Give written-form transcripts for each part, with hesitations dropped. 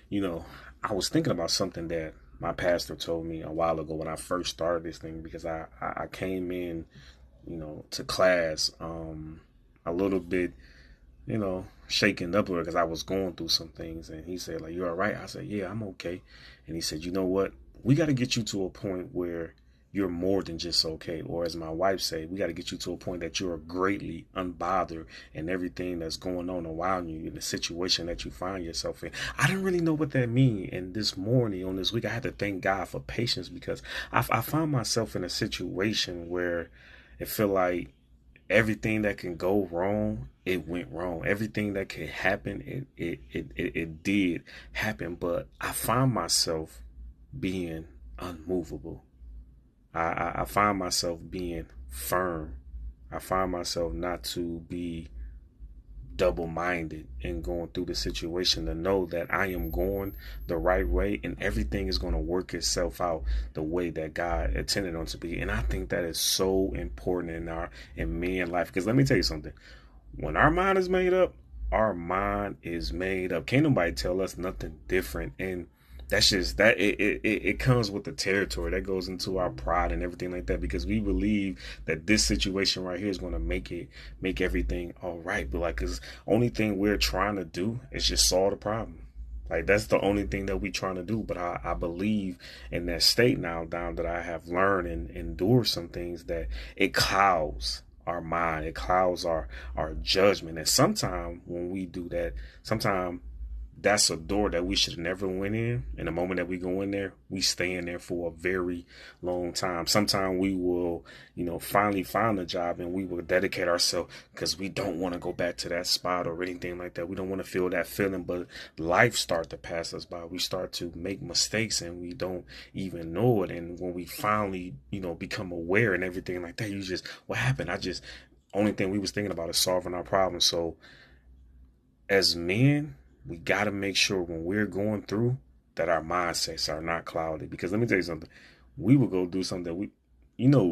You know, I was thinking about something that my pastor told me a while ago when I first started this thing because I came in, to class a little bit, shaken up because I was going through some things. And he said, like, you all right? I said, yeah, I'm okay. And he said, you know what? We got to get you to a point where you're more than just okay. Or as my wife said, we got to get you to a point that you are greatly unbothered in everything that's going on around you in the situation that you find yourself in. I didn't really know what that mean. And this morning on this week, I had to thank God for patience because I found myself in a situation where it felt like everything that can go wrong, it went wrong. Everything that could happen, it did happen. But I find myself being unmovable. I find myself being firm. I find myself not to be double minded and going through the situation, to know that I am going the right way and everything is going to work itself out the way that God intended on to be. And I think that is so important in man life. Because let me tell you something. When our mind is made up, our mind is made up. Can't nobody tell us nothing different. And that's just that it comes with the territory that goes into our pride and everything like that, because we believe that this situation right here is going to make everything all right. But like, cause only thing we're trying to do is just solve the problem. Like, that's the only thing that we trying to do. But I believe in that state now down that I have learned and endured some things that it clouds our mind, it clouds our judgment. And sometimes when we do that, sometimes that's a door that we should have never went in. And the moment that we go in there, we stay in there for a very long time. Sometimes we will, finally find a job and we will dedicate ourselves because we don't want to go back to that spot or anything like that. We don't want to feel that feeling, but life start to pass us by. We start to make mistakes and we don't even know it. And when we finally, become aware and everything like that, what happened? Only thing we was thinking about is solving our problem. So as men, we got to make sure when we're going through that our mindsets are not clouded. Because let me tell you something, we will go do something that what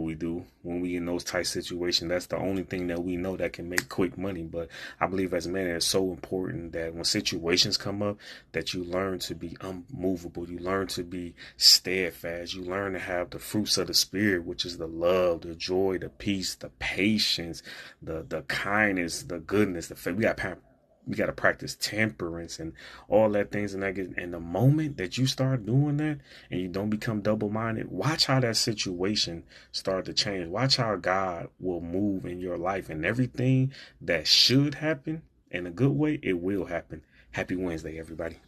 we do when we in those tight situations. That's the only thing that we know that can make quick money. But I believe as men, it's so important that when situations come up, that you learn to be unmovable. You learn to be steadfast. You learn to have the fruits of the spirit, which is the love, the joy, the peace, the patience, the kindness, the goodness, the faith. We got to practice temperance and all that things. And the moment that you start doing that and you don't become double-minded, watch how that situation start to change. Watch how God will move in your life, and everything that should happen in a good way, it will happen. Happy Wednesday, everybody.